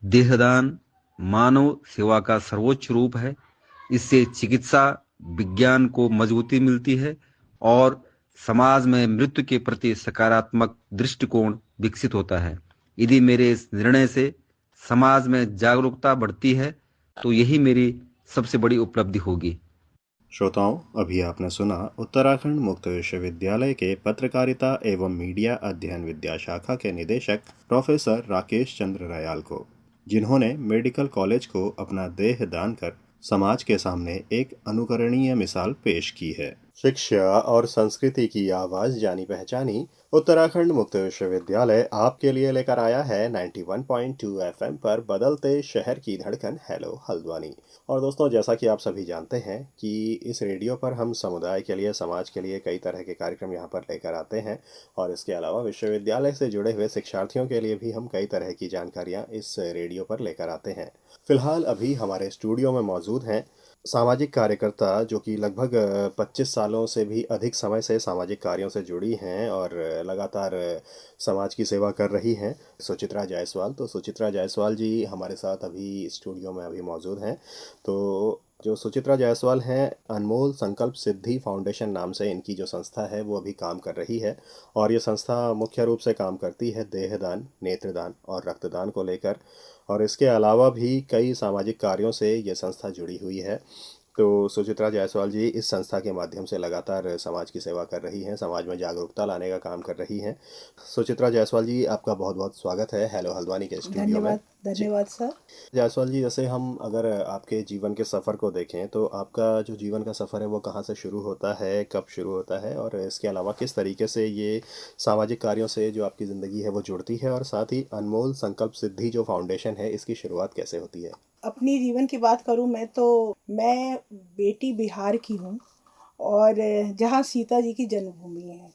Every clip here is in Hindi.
देहदान मानव सेवा का सर्वोच्च रूप है। इससे चिकित्सा विज्ञान को मजबूती मिलती है और समाज में मृत्यु के प्रति सकारात्मक दृष्टिकोण विकसित होता है। यदि मेरे इस निर्णय से समाज में जागरूकता बढ़ती है तो यही मेरी सबसे बड़ी उपलब्धि होगी। श्रोताओं, अभी आपने सुना उत्तराखंड मुक्त विश्वविद्यालय के पत्रकारिता एवं मीडिया अध्ययन विद्या शाखा के निदेशक प्रोफेसर राकेश चंद्र रयाल को, जिन्होंने मेडिकल कॉलेज को अपना देह दान कर समाज के सामने एक अनुकरणीय मिसाल पेश की है। शिक्षा और संस्कृति की आवाज जानी पहचानी उत्तराखंड मुक्त विश्वविद्यालय आपके लिए लेकर आया है 91.2 एफएम पर बदलते शहर की धड़कन हेलो हल्द्वानी। और दोस्तों, जैसा कि आप सभी जानते हैं कि इस रेडियो पर हम समुदाय के लिए, समाज के लिए कई तरह के कार्यक्रम यहाँ पर लेकर आते हैं और इसके अलावा विश्वविद्यालय से जुड़े हुए शिक्षार्थियों के लिए भी हम कई तरह की जानकारियाँ इस रेडियो पर लेकर आते हैं। फिलहाल अभी हमारे स्टूडियो में मौजूद हैं सामाजिक कार्यकर्ता जो कि लगभग 25 सालों से भी अधिक समय से सामाजिक कार्यों से जुड़ी हैं और लगातार समाज की सेवा कर रही हैं, सुचित्रा जायसवाल। तो सुचित्रा जायसवाल जी हमारे साथ अभी स्टूडियो में अभी मौजूद हैं। तो जो सुचित्रा जायसवाल हैं, अनमोल संकल्प सिद्धि फाउंडेशन नाम से इनकी जो संस्था है वो अभी काम कर रही है और ये संस्था मुख्य रूप से काम करती है देहदान, नेत्रदान और रक्तदान को लेकर। और इसके अलावा भी कई सामाजिक कार्यों से ये संस्था जुड़ी हुई है। तो सुचित्रा जायसवाल जी इस संस्था के माध्यम से लगातार समाज की सेवा कर रही हैं, समाज में जागरूकता लाने का काम कर रही हैं। सुचित्रा जायसवाल जी, आपका बहुत बहुत स्वागत है हेलो हल्द्वानी के स्टूडियो में। धन्यवाद धन्यवाद सर। जायसवाल जी, जैसे हम अगर आपके जीवन के सफ़र को देखें तो आपका जो जीवन का सफ़र है वो कहाँ से शुरू होता है, कब शुरू होता है, और इसके अलावा किस तरीके से ये सामाजिक कार्यों से जो आपकी ज़िंदगी है वो जुड़ती है, और साथ ही अनमोल संकल्प सिद्धि जो फाउंडेशन है इसकी शुरुआत कैसे होती है? अपनी जीवन की बात करूं मैं बेटी बिहार की हूं और जहां सीता जी की जन्मभूमि है,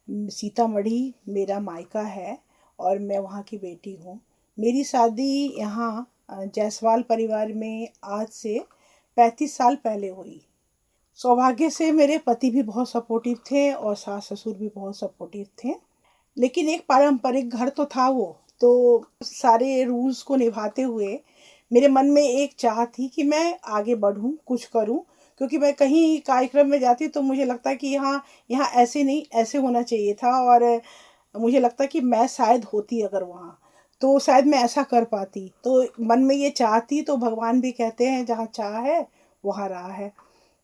सीतामढ़ी मेरा मायका है और मैं वहां की बेटी हूं। मेरी शादी यहाँ जायसवाल परिवार में आज से 35 साल पहले हुई। सौभाग्य से मेरे पति भी बहुत सपोर्टिव थे और सास ससुर भी बहुत सपोर्टिव थे, लेकिन एक पारंपरिक घर तो था वो। तो सारे रूल्स को निभाते हुए मेरे मन में एक चाह थी कि मैं आगे बढ़ूं, कुछ करूं, क्योंकि मैं कहीं कार्यक्रम में जाती तो मुझे लगता कि यहाँ यहाँ ऐसे नहीं, ऐसे होना चाहिए था। और मुझे लगता कि मैं शायद होती अगर वहाँ तो शायद मैं ऐसा कर पाती। तो मन में ये चाह थी। तो भगवान भी कहते हैं जहाँ चाह है वहाँ राह है।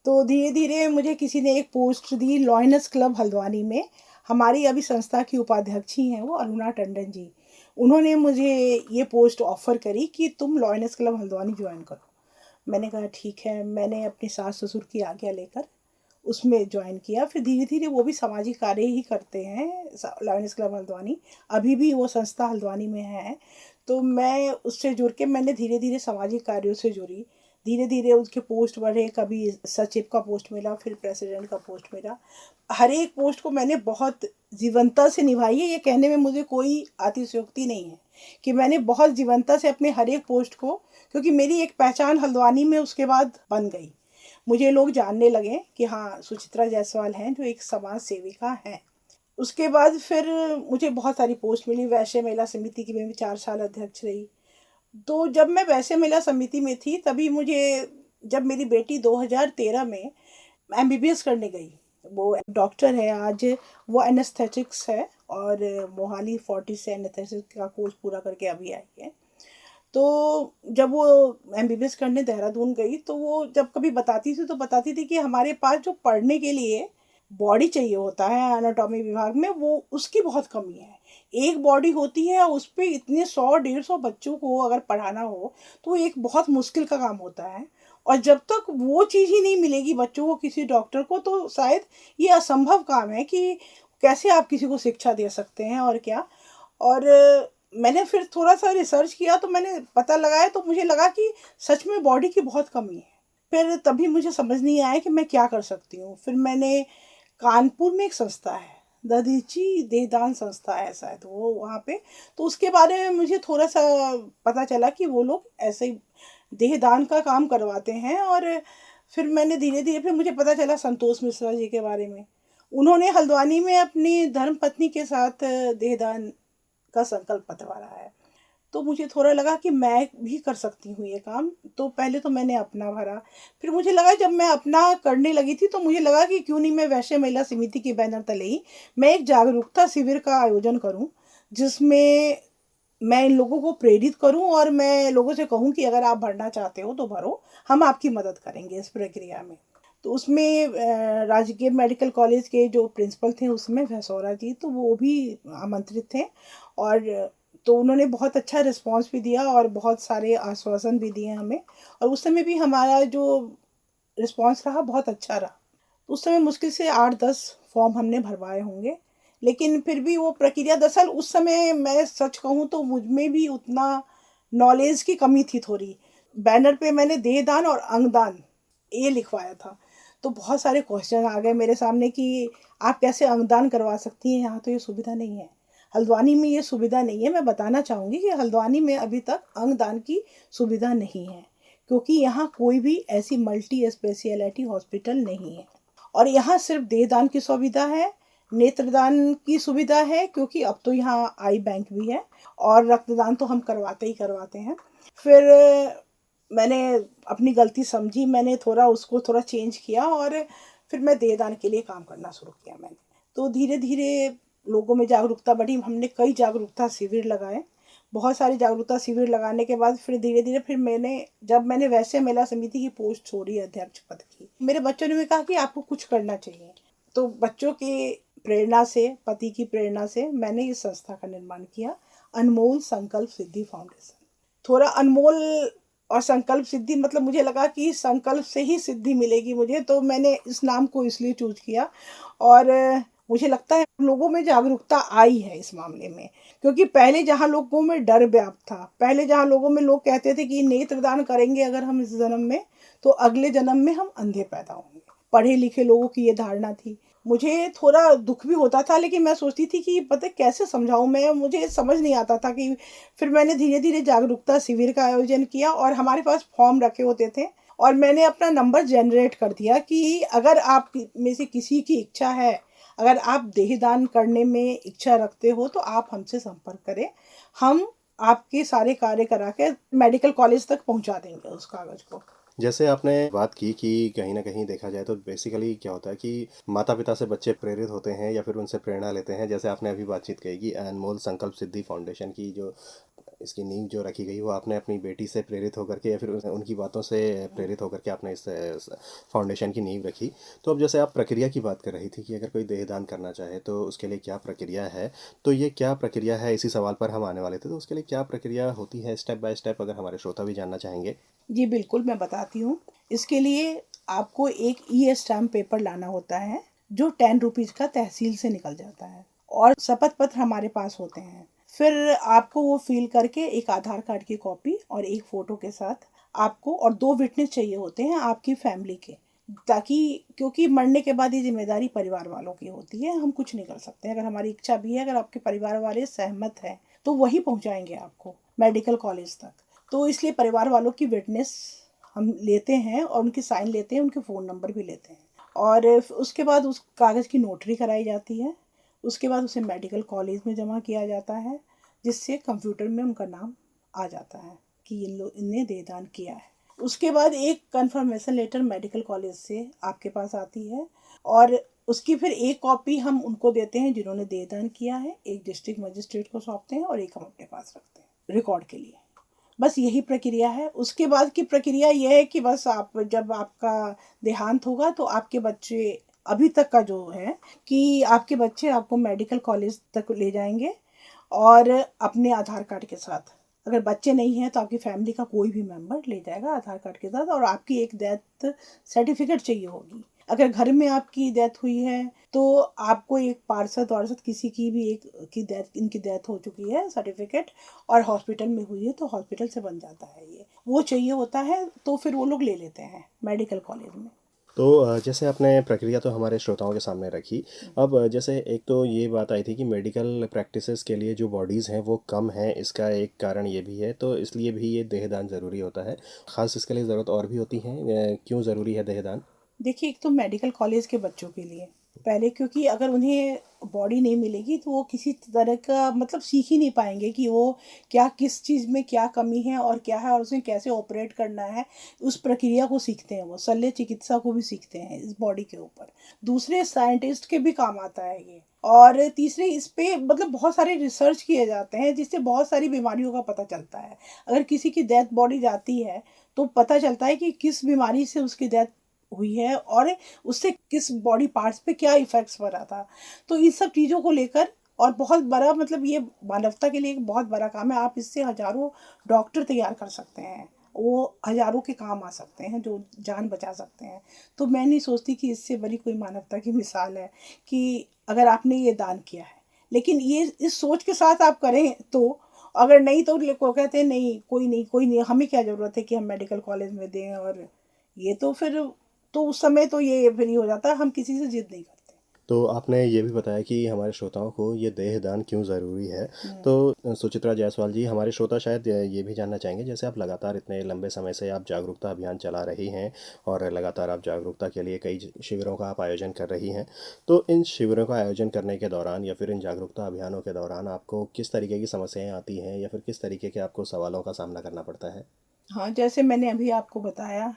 तो धीरे धीरे मुझे किसी ने एक पोस्ट दी लॉयनस क्लब हल्द्वानी में। हमारी अभी संस्था की उपाध्यक्ष ही हैं वो अरुणा टंडन जी। उन्होंने मुझे ये पोस्ट ऑफर करी कि तुम लॉयनस क्लब हल्द्वानी ज्वाइन करो। मैंने कहा ठीक है। मैंने अपनी सास ससुर की आज्ञा लेकर उसमें ज्वाइन किया। फिर धीरे धीरे वो भी सामाजिक कार्य ही करते हैं, लॉयनस क्लब हल्द्वानी। अभी भी वो संस्था हल्द्वानी में है। तो मैं उससे जुड़ के मैंने धीरे धीरे सामाजिक कार्यों से जुड़ी। धीरे धीरे उसके पोस्ट बढ़े, कभी सचिव का पोस्ट मिला, फिर प्रेसिडेंट का पोस्ट मिला। हर एक पोस्ट को मैंने बहुत जीवंतता से निभाई है। ये कहने में मुझे कोई अतिशयोक्ति नहीं है कि मैंने बहुत जीवंतता से अपने हर एक पोस्ट को, क्योंकि मेरी एक पहचान हल्द्वानी में उसके बाद बन गई। मुझे लोग जानने लगे कि हाँ सुचित्रा जायसवाल हैं जो एक समाज सेविका हैं। उसके बाद फिर मुझे बहुत सारी पोस्ट मिली। वैश्य मेला समिति की मैं भी 4 साल अध्यक्ष रही। तो जब मैं वैश्य मेला समिति में थी तभी मुझे, जब मेरी बेटी 2013 में एमबीबीएस करने गई, वो डॉक्टर है आज, वो एनेस्थेटिक्स है और मोहाली 40 से एनेस्थेटिक्स का कोर्स पूरा करके अभी आई है। तो जब वो एमबीबीएस करने देहरादून गई तो वो जब कभी बताती थी तो बताती थी कि हमारे पास जो पढ़ने के लिए बॉडी चाहिए होता है एनाटॉमी विभाग में, वो उसकी बहुत कमी है। एक बॉडी होती है, उस पर इतने 100-150 बच्चों को अगर पढ़ाना हो तो एक बहुत मुश्किल का काम होता है। और जब तक वो चीज़ ही नहीं मिलेगी बच्चों को किसी डॉक्टर को, तो शायद ये असंभव काम है कि कैसे आप किसी को शिक्षा दे सकते हैं और क्या। और मैंने फिर थोड़ा सा रिसर्च किया तो मैंने पता लगाया तो मुझे लगा कि सच में बॉडी की बहुत कमी है। फिर तभी मुझे समझ नहीं आया कि मैं क्या कर सकती हूँ। फिर मैंने कानपुर में एक संस्था है, दधीची देहदान संस्था है शायद वो, वहाँ पे तो उसके बारे में मुझे थोड़ा सा पता चला कि वो लोग ऐसे ही देहदान का काम करवाते हैं। और फिर मैंने धीरे धीरे, फिर मुझे पता चला संतोष मिश्रा जी के बारे में। उन्होंने हल्द्वानी में अपनी धर्मपत्नी के साथ देहदान का संकल्प पत्रवाया है। तो मुझे थोड़ा लगा कि मैं भी कर सकती हूँ ये काम। तो पहले तो मैंने अपना भरा, फिर मुझे लगा जब मैं अपना करने लगी थी तो मुझे लगा कि क्यों नहीं मैं वैश्य महिला समिति के बैनर तले ही मैं एक जागरूकता शिविर का आयोजन करूँ, जिसमें मैं इन लोगों को प्रेरित करूं और मैं लोगों से कहूं कि अगर आप भरना चाहते हो तो भरो, हम आपकी मदद करेंगे इस प्रक्रिया में। तो उसमें राजकीय मेडिकल कॉलेज के जो प्रिंसिपल थे उसमें भैसौरा जी, तो वो भी आमंत्रित थे। और तो उन्होंने बहुत अच्छा रिस्पांस भी दिया और बहुत सारे आश्वासन भी दिए हमें। और उस समय भी हमारा जो रिस्पांस रहा बहुत अच्छा रहा। उस समय मुश्किल से 8-10 फॉर्म हमने भरवाए होंगे, लेकिन फिर भी वो प्रक्रिया, दरअसल उस समय मैं सच कहूँ तो मुझ में भी उतना नॉलेज की कमी थी थोड़ी। बैनर पे मैंने देहदान और अंगदान ये लिखवाया था, तो बहुत सारे क्वेश्चन आ गए मेरे सामने कि आप कैसे अंगदान करवा सकती हैं, यहाँ तो ये सुविधा नहीं है, हल्द्वानी में ये सुविधा नहीं है। मैं बताना चाहूँगी कि हल्द्वानी में अभी तक अंगदान की सुविधा नहीं है, क्योंकि यहाँ कोई भी ऐसी मल्टी स्पेशलिटी हॉस्पिटल नहीं है। और यहाँ सिर्फ देहदान की सुविधा है, नेत्रदान की सुविधा है, क्योंकि अब तो यहाँ आई बैंक भी है, और रक्तदान तो हम करवाते ही करवाते हैं। फिर मैंने अपनी गलती समझी, मैंने थोड़ा चेंज किया और फिर मैं देहदान के लिए काम करना शुरू किया मैंने। तो धीरे धीरे लोगों में जागरूकता बढ़ी, हमने कई जागरूकता शिविर लगाए। बहुत सारे जागरूकता शिविर लगाने के बाद फिर धीरे धीरे फिर जब मैंने वैसे महिला समिति की पोस्ट छोड़ी अध्यक्ष पद की, मेरे बच्चों ने भी कहा कि आपको कुछ करना चाहिए। तो बच्चों की प्रेरणा से, पति की प्रेरणा से मैंने इस संस्था का निर्माण किया, अनमोल संकल्प सिद्धि फाउंडेशन। थोड़ा अनमोल और संकल्प सिद्धि, मतलब मुझे लगा कि संकल्प से ही सिद्धि मिलेगी मुझे, तो मैंने इस नाम को इसलिए चूज किया। और मुझे लगता है लोगों में जागरूकता आई है इस मामले में, क्योंकि पहले जहाँ लोगों में डर व्याप्त था, पहले जहाँ लोगों में लोग कहते थे कि नेत्रदान करेंगे अगर हम इस जन्म में, तो अगले जन्म में हम अंधे पैदा होंगे, पढ़े लिखे लोगों की ये धारणा थी। मुझे थोड़ा दुख भी होता था, लेकिन मैं सोचती थी कि पता कैसे समझाऊं मैं, मुझे समझ नहीं आता था कि। फिर मैंने धीरे धीरे जागरूकता शिविर का आयोजन किया और हमारे पास फॉर्म रखे होते थे, और मैंने अपना नंबर जनरेट कर दिया कि अगर आप में से किसी की इच्छा है, अगर आप देहदान करने में इच्छा रखते हो तो आप हमसे संपर्क करें, हम आपके सारे कार्य करा के मेडिकल कॉलेज तक पहुंचा देंगे उस कागज को। जैसे आपने बात की कि कहीं ना कहीं देखा जाए तो बेसिकली क्या होता है कि माता पिता से बच्चे प्रेरित होते हैं या फिर उनसे प्रेरणा लेते हैं। जैसे आपने अभी बातचीत कही कि अनमोल संकल्प सिद्धि फाउंडेशन की जो इसकी नींव जो रखी गई वो आपने अपनी बेटी से प्रेरित होकर के या फिर उनकी बातों से प्रेरित होकर के आपने इस फाउंडेशन की नींव रखी। तो अब जैसे आप प्रक्रिया की बात कर रही थी कि अगर कोई देहदान करना चाहे तो उसके लिए क्या प्रक्रिया है, तो ये क्या प्रक्रिया है, इसी सवाल पर हम आने वाले थे। तो उसके लिए क्या प्रक्रिया होती है स्टेप बाय स्टेप, अगर हमारे श्रोता भी जानना चाहेंगे। जी बिल्कुल, मैं बताती हूँ। इसके लिए आपको एक ई स्टैम्प पेपर लाना होता है, जो 10 रुपीज़ का तहसील से निकल जाता है, और शपथ पत्र हमारे पास होते हैं। फिर आपको वो फिल करके एक आधार कार्ड की कॉपी और एक फ़ोटो के साथ आपको, और 2 विटनेस चाहिए होते हैं आपकी फैमिली के, ताकि, क्योंकि मरने के बाद ये जिम्मेदारी परिवार वालों की होती है, हम कुछ नहीं कर सकते। अगर हमारी इच्छा भी है, अगर आपके परिवार वाले सहमत हैं तो वही पहुंचाएंगे आपको मेडिकल कॉलेज तक। तो इसलिए परिवार वालों की विटनेस हम लेते हैं और उनकी साइन लेते हैं, उनके फ़ोन नंबर भी लेते हैं, और उसके बाद उस कागज़ की नोटरी कराई जाती है। उसके बाद उसे मेडिकल कॉलेज में जमा किया जाता है, जिससे कंप्यूटर में उनका नाम आ जाता है कि इनने देहदान किया है। उसके बाद एक कंफर्मेशन लेटर मेडिकल कॉलेज से आपके पास आती है, और उसकी फिर एक कॉपी हम उनको देते हैं जिन्होंने देहदान किया है, एक डिस्ट्रिक्ट मजिस्ट्रेट को सौंपते हैं और एक हम अपने पास रखते हैं रिकॉर्ड के लिए। बस यही प्रक्रिया है। उसके बाद की प्रक्रिया यह है कि बस आप, जब आपका देहांत होगा तो आपके बच्चे, अभी तक का जो है कि आपके बच्चे आपको मेडिकल कॉलेज तक ले जाएंगे, और अपने आधार कार्ड के साथ। अगर बच्चे नहीं हैं तो आपकी फैमिली का कोई भी मेंबर ले जाएगा आधार कार्ड के साथ, और आपकी एक डेथ सर्टिफिकेट चाहिए होगी। अगर घर में आपकी डेथ हुई है तो आपको एक पार्षद वार्षद किसी की भी एक की डेथ, इनकी डेथ हो चुकी है सर्टिफिकेट, और हॉस्पिटल में हुई है तो हॉस्पिटल से बन जाता है, ये वो चाहिए होता है, तो फिर वो लोग ले लेते हैं मेडिकल कॉलेज में। तो जैसे आपने प्रक्रिया तो हमारे श्रोताओं के सामने रखी। अब जैसे एक तो ये बात आई थी कि मेडिकल प्रैक्टिसेस के लिए जो बॉडीज़ हैं वो कम हैं, इसका एक कारण ये भी है, तो इसलिए भी ये देहदान ज़रूरी होता है। ख़ास इसके लिए ज़रूरत और भी होती है, क्यों ज़रूरी है देहदान? देखिए, एक तो मेडिकल कॉलेज के बच्चों के लिए, पहले, क्योंकि अगर उन्हें बॉडी नहीं मिलेगी तो वो किसी तरह का मतलब सीख ही नहीं पाएंगे कि वो क्या, किस चीज़ में क्या कमी है और क्या है और उसमें कैसे ऑपरेट करना है। उस प्रक्रिया को सीखते हैं, वो शल्य चिकित्सा को भी सीखते हैं इस बॉडी के ऊपर। दूसरे साइंटिस्ट के भी काम आता है ये। और तीसरे इस पे मतलब बहुत सारे रिसर्च किए जाते हैं जिससे बहुत सारी बीमारियों का पता चलता है। अगर किसी की डेथ बॉडी जाती है तो पता चलता है कि किस बीमारी से उसकी डेथ हुई है और उससे किस बॉडी पार्ट्स पे क्या इफेक्ट्स पड़ा था। तो इन सब चीज़ों को लेकर, और बहुत बड़ा मतलब ये मानवता के लिए एक बहुत बड़ा काम है। आप इससे हजारों डॉक्टर तैयार कर सकते हैं, वो हजारों के काम आ सकते हैं जो जान बचा सकते हैं। तो मैं नहीं सोचती कि इससे बड़ी कोई मानवता की मिसाल है कि अगर आपने ये दान किया है। लेकिन ये इस सोच के साथ आप करें तो, अगर नहीं तो को कहते हैं नहीं, कोई नहीं, कोई नहीं, हमें क्या ज़रूरत है कि हम मेडिकल कॉलेज में दें। और ये तो फिर, तो उस समय तो ये फिर ही हो जाता है, हम किसी से जिद नहीं करते। तो आपने ये भी बताया कि हमारे श्रोताओं को ये देह दान क्यों ज़रूरी है। तो सुचित्रा जायसवाल जी, हमारे श्रोता शायद ये भी जानना चाहेंगे, जैसे आप लगातार इतने लंबे समय से आप जागरूकता अभियान चला रही हैं और लगातार आप जागरूकता के लिए कई शिविरों का आप आयोजन कर रही हैं। तो इन शिविरों का आयोजन करने के दौरान या फिर इन जागरूकता अभियानों के दौरान आपको किस तरीके की समस्याएं आती हैं या फिर किस तरीके के आपको सवालों का सामना करना पड़ता है? हाँ, जैसे मैंने अभी आपको बताया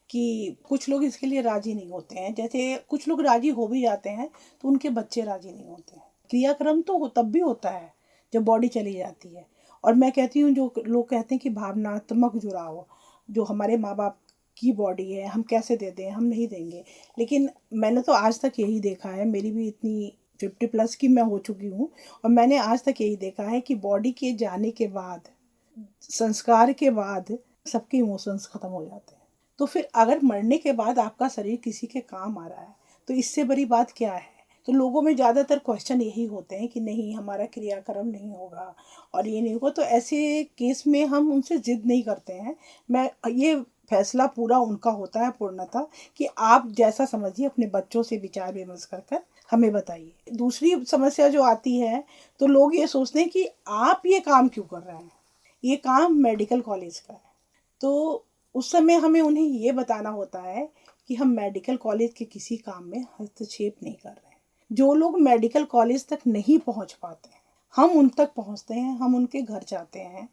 कि कुछ लोग इसके लिए राजी नहीं होते हैं। जैसे कुछ लोग राजी हो भी जाते हैं तो उनके बच्चे राजी नहीं होते हैं। क्रियाक्रम तो तब भी होता है जब बॉडी चली जाती है। और मैं कहती हूँ, जो लोग कहते हैं कि भावनात्मक जुड़ाव, जो हमारे माँ बाप की बॉडी है हम कैसे दे दें, हम नहीं देंगे। लेकिन मैंने तो आज तक यही देखा है, मेरी भी इतनी 50+ की मैं हो चुकी हूँ, और मैंने आज तक यही देखा है कि बॉडी के जाने के बाद, संस्कार के बाद सबके इमोशंस खत्म हो जाते हैं। तो फिर अगर मरने के बाद आपका शरीर किसी के काम आ रहा है तो इससे बड़ी बात क्या है। तो लोगों में ज़्यादातर क्वेश्चन यही होते हैं कि नहीं, हमारा क्रियाक्रम नहीं होगा और ये नहीं होगा। तो ऐसे केस में हम उनसे जिद नहीं करते हैं। मैं ये फैसला पूरा उनका होता है पूर्णतः, कि आप जैसा समझिए अपने बच्चों से विचार विमर्श कर कर हमें बताइए। दूसरी समस्या जो आती है, तो लोग ये सोचते हैं कि आप ये काम क्यों कर रहे हैं, ये काम मेडिकल कॉलेज का है। तो उस समय हमें उन्हें ये बताना होता है कि हम मेडिकल कॉलेज के किसी काम में हस्तक्षेप नहीं कर रहे हैं। जो लोग मेडिकल कॉलेज तक नहीं पहुंच पाते हैं, हम उन तक पहुंचते हैं, हम उनके घर जाते हैं।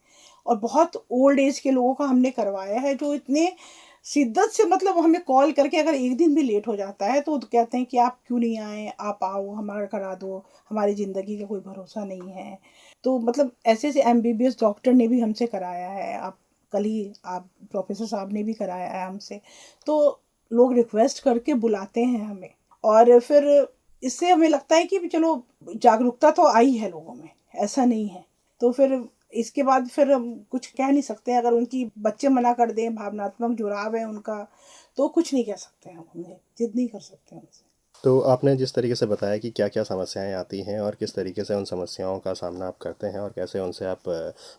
और बहुत ओल्ड एज के लोगों का हमने करवाया है जो इतने शिद्दत से, मतलब हमें कॉल करके अगर एक दिन भी लेट हो जाता है तो कहते हैं कि आप क्यों नहीं आए, आप आओ, हमारा करा दो, हमारी ज़िंदगी का कोई भरोसा नहीं है। तो मतलब ऐसे ऐसे MBBS डॉक्टर ने भी हमसे कराया है। आप कल ही आप प्रोफेसर साहब ने भी कराया है हमसे। तो लोग रिक्वेस्ट करके बुलाते हैं हमें, और फिर इससे हमें लगता है कि चलो जागरूकता तो आई है लोगों में, ऐसा नहीं है। तो फिर इसके बाद फिर हम कुछ कह नहीं सकते। अगर उनकी बच्चे मना कर दें, भावनात्मक जुड़ाव है उनका, तो कुछ नहीं कह सकते हैं, हम उन्हें जिद नहीं कर सकते उनसे। तो आपने जिस तरीके से बताया कि क्या क्या समस्याएं आती हैं और किस तरीके से उन समस्याओं का सामना आप करते हैं और कैसे उनसे आप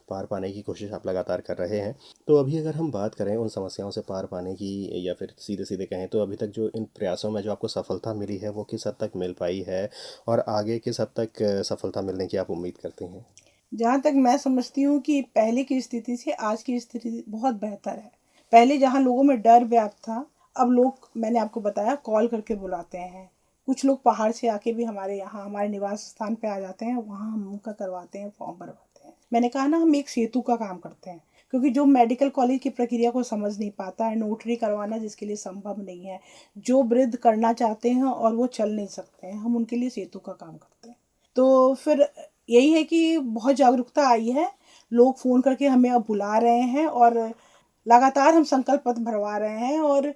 पार पाने की कोशिश आप लगातार कर रहे हैं। तो अभी अगर हम बात करें उन समस्याओं से पार पाने की, या फिर सीधे सीधे कहें तो अभी तक जो इन प्रयासों में जो आपको सफलता मिली है वो किस हद तक मिल पाई है और आगे किस हद तक सफलता मिलने की आप उम्मीद करते हैं? जहाँ तक मैं समझती हूँ कि पहले की स्थिति से आज की स्थिति बहुत बेहतर है। पहले जहाँ लोगों में डर व्याप्त था, अब लोग, मैंने आपको बताया, कॉल करके बुलाते हैं। कुछ लोग पहाड़ से आके भी हमारे यहाँ हमारे निवास स्थान पे आ जाते हैं, वहाँ हम उनका करवाते हैं, फॉर्म भरवाते हैं। मैंने कहा ना, हम एक सेतु का काम करते हैं। क्योंकि जो मेडिकल कॉलेज की प्रक्रिया को समझ नहीं पाता है, नोटरी करवाना जिसके लिए संभव नहीं है, जो वृद्ध करना चाहते हैं और वो चल नहीं सकते हैं, हम उनके लिए सेतु का काम करते हैं। तो फिर यही है कि बहुत जागरूकता आई है। लोग फ़ोन करके हमें अब बुला रहे हैं और लगातार हम संकल्प पत्र भरवा रहे हैं। और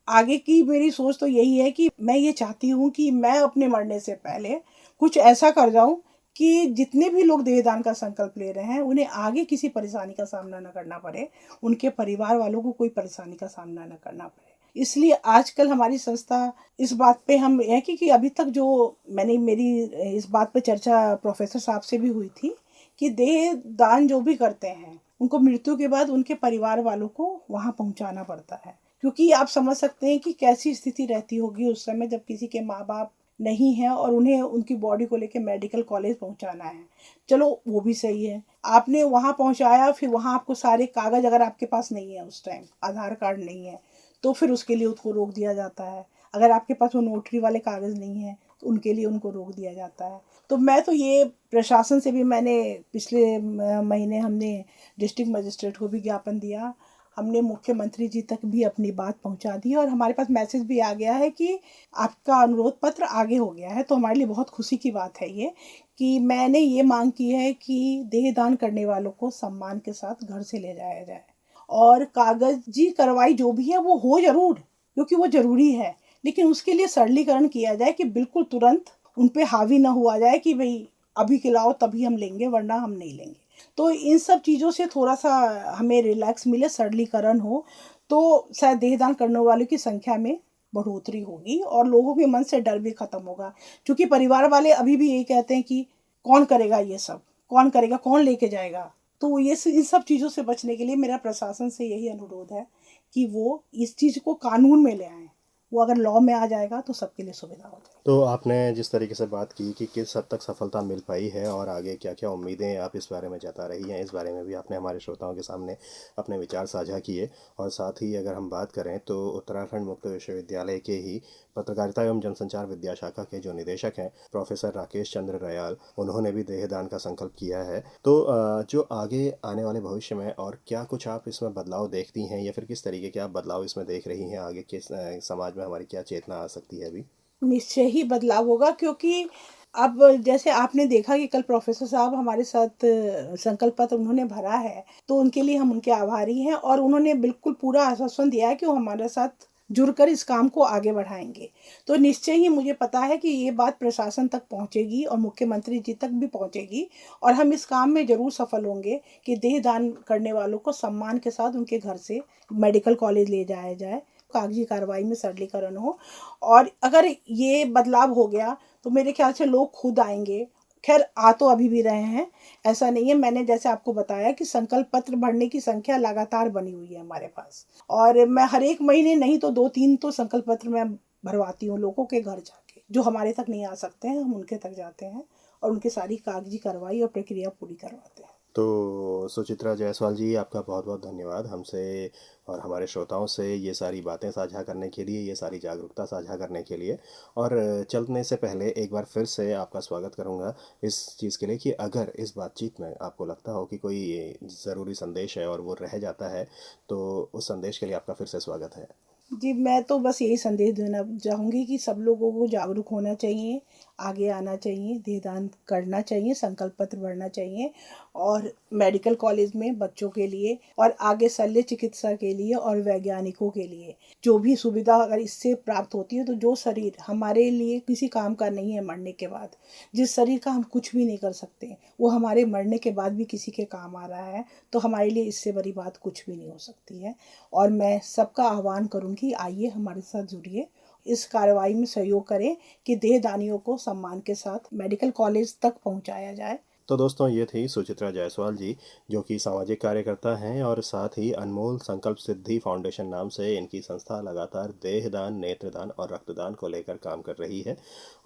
आगे की मेरी सोच तो यही है कि मैं ये चाहती हूँ कि मैं अपने मरने से पहले कुछ ऐसा कर जाऊँ कि जितने भी लोग देहदान का संकल्प ले रहे हैं उन्हें आगे किसी परेशानी का सामना न करना पड़े, उनके परिवार वालों को कोई परेशानी का सामना न करना पड़े। इसलिए आजकल हमारी संस्था इस बात पे हम है कि अभी तक जो मैंने मेरी इस बात पे चर्चा प्रोफेसर साहब से भी हुई थी कि देह दान जो भी करते हैं उनको मृत्यु के बाद उनके परिवार वालों को वहाँ पहुँचाना पड़ता है। क्योंकि आप समझ सकते हैं कि कैसी स्थिति रहती होगी उस समय जब किसी के माँ बाप नहीं है और उन्हें उनकी बॉडी को लेकर मेडिकल कॉलेज पहुंचाना है। चलो वो भी सही है, आपने वहां पहुंचाया, फिर वहां आपको सारे कागज, अगर आपके पास नहीं है उस टाइम, आधार कार्ड नहीं है, तो फिर उसके लिए उसको रोक दिया जाता है। अगर आपके पास वो नोटरी वाले कागज नहीं है, उनके लिए उनको रोक दिया जाता है। तो मैं तो ये प्रशासन से भी मैंने पिछले महीने हमने डिस्ट्रिक्ट मजिस्ट्रेट को भी ज्ञापन दिया, हमने मुख्यमंत्री जी तक भी अपनी बात पहुंचा दी और हमारे पास मैसेज भी आ गया है कि आपका अनुरोध पत्र आगे हो गया है। तो हमारे लिए बहुत खुशी की बात है ये कि मैंने ये मांग की है कि देह दान करने वालों को सम्मान के साथ घर से ले जाया जाए और कागजी कार्रवाई जो भी है वो हो जरूर, क्योंकि वो जरूरी है, लेकिन उसके लिए सरलीकरण किया जाए कि बिल्कुल तुरंत उन पे हावी ना हुआ जाए कि भाई अभी खिलाओ तभी हम लेंगे वरना हम नहीं लेंगे। तो इन सब चीज़ों से थोड़ा सा हमें रिलैक्स मिले, सरलीकरण हो, तो शायद देहदान करने वालों की संख्या में बढ़ोतरी होगी और लोगों के मन से डर भी खत्म होगा। क्योंकि परिवार वाले अभी भी यही कहते हैं कि कौन करेगा ये सब, कौन करेगा, कौन लेके जाएगा। तो ये इन सब चीज़ों से बचने के लिए मेरा प्रशासन से यही अनुरोध है कि वो इस चीज़ को कानून में ले आएँ। वो अगर लॉ में आ जाएगा तो सबके लिए सुविधा हो जाएगी। तो आपने जिस तरीके से बात की कि किस हद तक सफलता मिल पाई है और आगे क्या क्या उम्मीदें आप इस बारे में जता रही हैं, इस बारे में भी आपने हमारे श्रोताओं के सामने अपने विचार साझा किए। और साथ ही अगर हम बात करें तो उत्तराखंड मुक्त विश्वविद्यालय के ही पत्रकारिता एवं जनसंचार विद्या शाखा के जो निदेशक हैं प्रोफेसर राकेश चंद्र रयाल, उन्होंने भी देहदान का संकल्प किया है। तो जो आगे आने वाले भविष्य में और क्या कुछ आप इसमें बदलाव देखती हैं या फिर किस तरीके के आप बदलाव इसमें देख रही हैं, आगे किस समाज में हमारी क्या चेतना आ सकती है अभी? निश्चय ही बदलाव होगा, क्योंकि अब जैसे आपने देखा कि कल प्रोफेसर साहब हमारे साथ संकल्प पत्र उन्होंने भरा है, तो उनके लिए हम उनके आभारी हैं और उन्होंने बिल्कुल पूरा आश्वासन दिया है कि वो हमारे साथ जुड़कर इस काम को आगे बढ़ाएंगे। तो निश्चय ही मुझे पता है कि ये बात प्रशासन तक पहुंचेगी और मुख्यमंत्री जी तक भी पहुंचेगी और हम इस काम में जरूर सफल होंगे कि देह दान करने वालों को सम्मान के साथ उनके घर से मेडिकल कॉलेज ले जाया जाए, कागजी कार्रवाई में सरलीकरण हो। और अगर ये बदलाव हो गया तो मेरे ख्याल से लोग खुद आएंगे। खैर आ तो अभी भी रहे हैं, ऐसा नहीं है। मैंने जैसे आपको बताया कि संकल्प पत्र भरने की संख्या लगातार बनी हुई है हमारे पास और मैं हर एक महीने नहीं तो 2-3 तो संकल्प पत्र मैं भरवाती हूँ लोगों के घर जाके। जो हमारे तक नहीं आ सकते हैं हम उनके तक जाते हैं और उनकी सारी कागजी कार्रवाई और प्रक्रिया पूरी करवाते हैं। तो सुचित्रा जायसवाल जी, आपका बहुत बहुत धन्यवाद हमसे और हमारे श्रोताओं से ये सारी बातें साझा करने के लिए, ये सारी जागरूकता साझा करने के लिए। और चलने से पहले एक बार फिर से आपका स्वागत करूंगा इस चीज़ के लिए कि अगर इस बातचीत में आपको लगता हो कि कोई ज़रूरी संदेश है और वो रह जाता है तो उस संदेश के लिए आपका फिर से स्वागत है। जी, मैं तो बस यही संदेश देना चाहूँगी कि सब लोगों को जागरूक होना चाहिए, आगे आना चाहिए, देहदान करना चाहिए, संकल्प पत्र भरना चाहिए और मेडिकल कॉलेज में बच्चों के लिए और आगे शल्य चिकित्सा के लिए और वैज्ञानिकों के लिए जो भी सुविधा अगर इससे प्राप्त होती है, तो जो शरीर हमारे लिए किसी काम का नहीं है मरने के बाद, जिस शरीर का हम कुछ भी नहीं कर सकते, वो हमारे मरने के बाद भी किसी के काम आ रहा है, तो हमारे लिए इससे बड़ी बात कुछ भी नहीं हो सकती है। और मैं सबका आह्वान करूंगी, आइए हमारे साथ जुड़िए, इस कार्रवाई में सहयोग करें कि देहदानियों को सम्मान के साथ मेडिकल कॉलेज तक पहुंचाया जाए। तो दोस्तों, ये थी सुचित्रा जायसवाल जी, जो कि सामाजिक कार्यकर्ता हैं और साथ ही अनमोल संकल्प सिद्धि फाउंडेशन नाम से इनकी संस्था लगातार देहदान, नेत्रदान और रक्तदान को लेकर काम कर रही है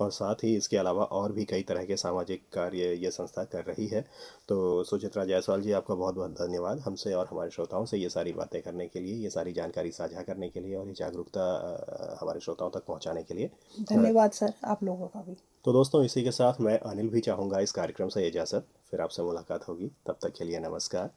और साथ ही इसके अलावा और भी कई तरह के सामाजिक कार्य ये संस्था कर रही है। तो सुचित्रा जायसवाल जी, आपका बहुत बहुत धन्यवाद हमसे और हमारे श्रोताओं से ये सारी बातें करने के लिए, ये सारी जानकारी साझा करने के लिए और ये जागरूकता हमारे श्रोताओं तक पहुँचाने के लिए। धन्यवाद सर, आप लोगों का भी। तो दोस्तों, इसी के साथ मैं अनिल भी चाहूँगा इस कार्यक्रम से इजाज़त। फिर आपसे मुलाकात होगी, तब तक के लिए नमस्कार।